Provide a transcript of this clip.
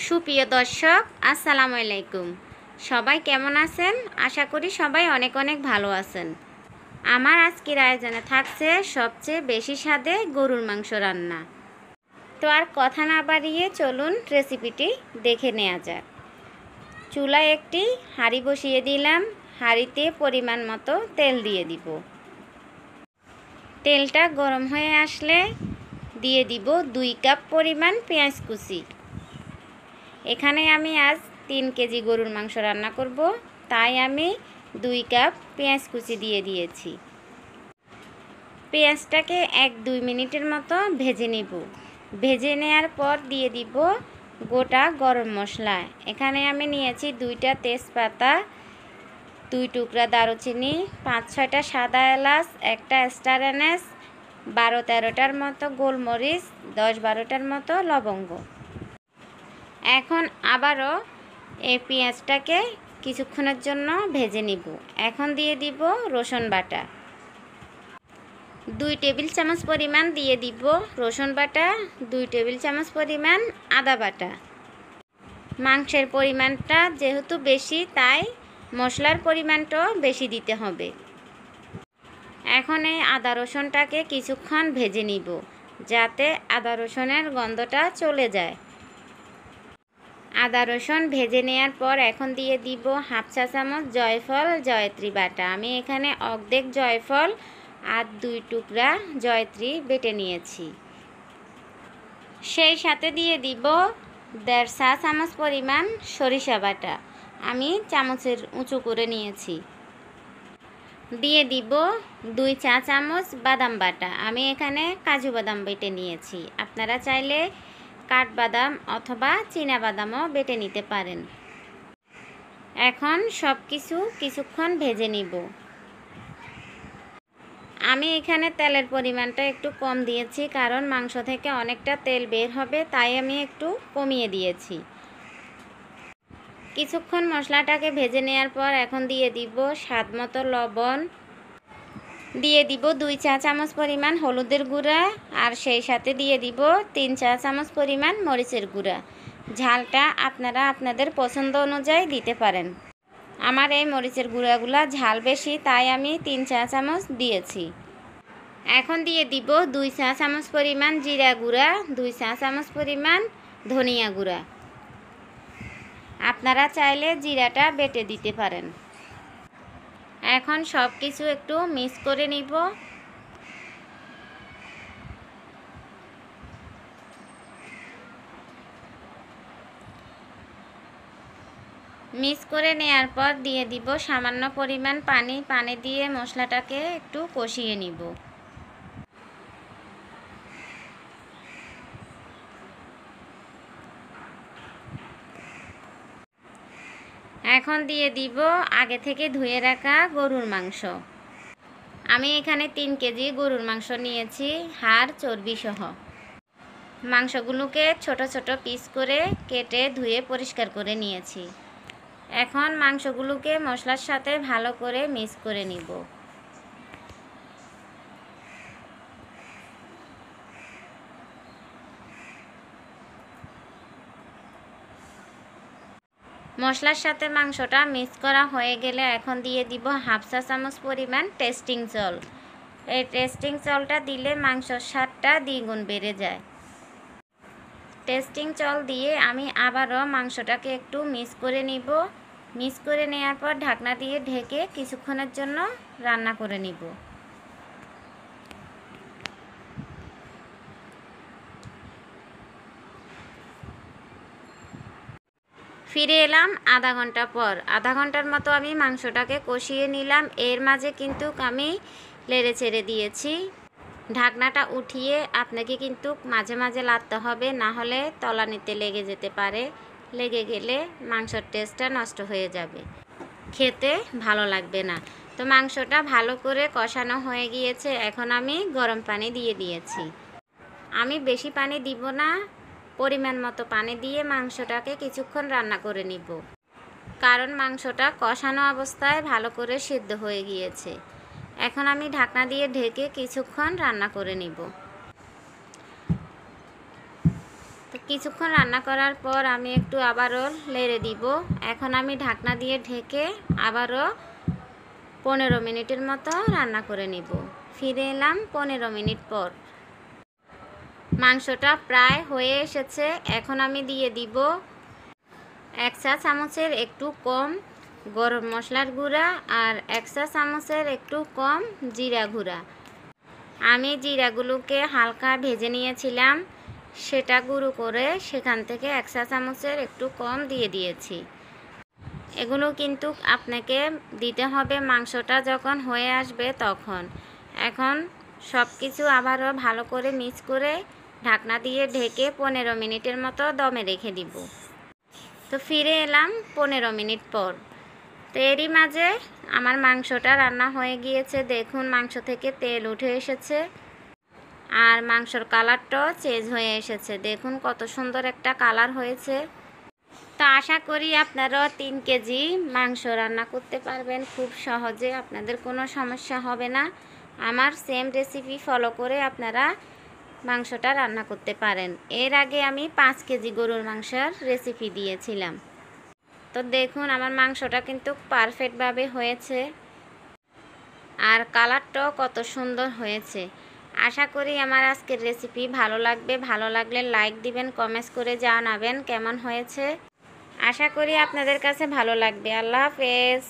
সুপ্রিয় দর্শক, আসসালামু আলাইকুম। সবাই কেমন আছেন? আশা করি সবাই অনেক অনেক ভালো আছেন। আমার আজকের আয়োজনে থাকছে সবচেয়ে বেশি স্বাদে গরুর মাংস রান্না। তো আর কথা না বাড়িয়ে চলুন রেসিপিটি দেখে নেওয়া যাক। চুলায় একটি হাঁড়ি বসিয়ে দিলাম। হাঁড়িতে পরিমাণ মতো তেল দিয়ে দিব। তেলটা গরম হয়ে আসলে দিয়ে দিব 2 কাপ পরিমাণ পেঁয়াজ কুচি। এখানে আমি আজ 3 কেজি গরুর মাংস রান্না করব, তাই আমি 2 কাপ পেঁয়াজ কুচি দিয়ে দিয়েছি। পেঁয়াজটাকে 1-2 মিনিটের মতো ভেজে নিব। ভেজে নেওয়ার পর দিয়ে দিব গোটা গরম মশলা। এখানে আমি নিয়েছি 2টা তেজপাতা, 2 টুকরা দারুচিনি, 5-6টা সাদা এলাচ, একটা স্টার এনাচ, 12-13টার মতো গোলমরিচ, 10-12টার মতো লবঙ্গ। এখন আবারও এই পেঁয়াজটাকে কিছুক্ষণের জন্য ভেজে নিব। এখন দিয়ে দিব রসুন বাটা। 2 টেবিল চামচ পরিমাণ দিয়ে দিব রসুন বাটা, 2 টেবিল চামচ পরিমাণ আদা বাটা। মাংসের পরিমাণটা যেহেতু বেশি, তাই মশলার পরিমাণটাও বেশি দিতে হবে। এখন এই আদা রসুনটাকে কিছুক্ষণ ভেজে নিব, যাতে আদা রসুনের গন্ধটা চলে যায়। আদা রসুন ভেজে নেওয়ার পর এখন দিয়ে দিব 1/2 চা চামচ জয়ফল জয়ত্রী বাটা। আমি এখানে অর্ধেক জয়ফল আর 2 টুকরা জয়ত্রী বেটে নিয়েছি। সেই সাথে দিয়ে দিব 1.5 চা চামচ পরিমাণ সরিষা বাটা। আমি চামচের উঁচু করে নিয়েছি। দিয়ে দিব 2 চা চামচ বাদাম বাটা। আমি এখানে কাজু বাদাম বেটে নিয়েছি। আপনারা চাইলে কাঠবাদাম অথবা চীনা বাদামও বেটে নিতে পারেন। এখন সব কিছুক্ষণ ভেজে নিব। আমি এখানে তেলের পরিমাণটা একটু কম দিয়েছি, কারণ মাংস থেকে অনেকটা তেল বের হবে, তাই আমি একটু কমিয়ে দিয়েছি। কিছুক্ষণ মশলাটাকে ভেজে নেওয়ার পর এখন দিয়ে দিব স্বাদ মতো লবণ, দিয়ে দিব 2 চা চামচ পরিমাণ হলুদের গুঁড়া, আর সেই সাথে দিয়ে দিব 3 চা চামচ পরিমাণ মরিচের গুঁড়া। ঝালটা আপনারা আপনাদের পছন্দ অনুযায়ী দিতে পারেন। আমার এই মরিচের গুঁড়াগুলো ঝাল বেশি, তাই আমি 3 চা চামচ দিয়েছি। এখন দিয়ে দিব 2 চা চামচ পরিমাণ জিরা গুঁড়া, 2 চা চামচ পরিমাণ ধনিয়া গুঁড়া। আপনারা চাইলে জিরাটা বেটে দিতে পারেন। এখন সব কিছু একটু মিক্স করে নিব। মিক্স করে নেওয়ার পর দিয়ে দিব সামান্য পরিমাণ পানি। পানি দিয়ে মশলাটাকে একটু কষিয়ে নিব। এখন দিয়ে দিব আগে থেকে ধুয়ে রাখা গরুর মাংস। আমি এখানে 3 কেজি গরুর মাংস নিয়েছি, হাড় চর্বি সহ। মাংসগুলোকে ছোট ছোট পিস করে কেটে ধুয়ে পরিষ্কার করে নিয়েছি। এখন মাংসগুলোকে মশলার সাথে ভালো করে মিক্স করে নিব। মশলার সাথে মাংসটা মিক্স করা হয়ে গেলে এখন দিয়ে দিব 1/2 চা চামচ পরিমাণ টেস্টিং সল্ট। এই টেস্টিং সল্টটা দিলে মাংসর স্বাদটা দ্বিগুণ বেড়ে যায়। টেস্টিং সল্ট দিয়ে আমি আবারও মাংসটাকে একটু মিক্স করে নিব। মিক্স করে নেওয়ার পর ঢাকনা দিয়ে ঢেকে কিছুক্ষণের জন্য রান্না করে নিব। ফিরে এলাম আধা ঘন্টা পর। আধা ঘন্টার মতো আমি মাংসটাকে কষিয়ে নিলাম। এর মাঝে কিন্তু আমি নেড়ে চেড়ে দিয়েছি। ঢাকনাটা উঠিয়ে আপনাকে কিন্তু মাঝে মাঝে নাড়তে হবে, না হলে তলানিতে লেগে যেতে পারে। লেগে গেলে মাংসের টেস্টটা নষ্ট হয়ে যাবে, খেতে ভালো লাগবে না। তো মাংসটা ভালো করে কষানো হয়ে গিয়েছে। এখন আমি গরম পানি দিয়ে দিয়েছি। আমি বেশি পানি দিব না, পরিমাণ মতো পানি দিয়ে মাংসটাকে কিছুক্ষণ রান্না করে নিব, কারণ মাংসটা কষানো অবস্থায় ভালো করে সিদ্ধ হয়ে গিয়েছে। এখন আমি ঢাকনা দিয়ে ঢেকে কিছুক্ষণ রান্না করে নিব। তো কিছুক্ষণ রান্না করার পর আমি একটু আবারও নেড়ে দিব। এখন আমি ঢাকনা দিয়ে ঢেকে আবারও 15 মিনিটের মতো রান্না করে নিব। ফিরে এলাম 15 মিনিট পর। মাংসটা প্রায় হয়ে এসেছে। এখন আমি দিয়ে দিব 1 চা চামচের একটু কম গরম মশলার গুঁড়া আর 1 চা চামচের একটু কম জিরা গুঁড়া। আমি জিরাগুলোকে হালকা ভেজে নিয়েছিলাম, সেটা গুঁড়ো করে সেখান থেকে 1 চা চামচের একটু কম দিয়ে দিয়েছি। এগুলো কিন্তু আপনাকে দিতে হবে মাংসটা যখন হয়ে আসবে তখন। এখন সব কিছু আবারও ভালো করে মিক্স করে ঢাকনা দিয়ে ঢেকে 15 মিনিটের মতো দমে রেখে দিব। তো ফিরে এলাম 15 মিনিট পর। তো এরই মাঝে আমার মাংসটা রান্না হয়ে গিয়েছে। দেখুন মাংস থেকে তেল উঠে এসেছে আর মাংসর কালারটাও চেঞ্জ হয়ে এসেছে। দেখুন কত সুন্দর একটা কালার হয়েছে। তো আশা করি আপনারাও 3 কেজি মাংস রান্না করতে পারবেন খুব সহজে, আপনাদের কোনো সমস্যা হবে না। আমার সেম রেসিপি ফলো করে আপনারা মাংসটা রান্না করতে পারেন। এর আগে আমি 5 কেজি গরুর মাংসের রেসিপি দিয়েছিলাম। তো দেখুন আমার মাংসটা কিন্তু পারফেক্টভাবে হয়েছে আর কালারটাও কত সুন্দর হয়েছে। আশা করি আমার আজকের রেসিপি ভালো লাগবে। ভালো লাগলে লাইক দিবেন, কমেন্টস করে জানাবেন কেমন হয়েছে। আশা করি আপনাদের কাছে ভালো লাগবে। আল্লাহ হাফেজ।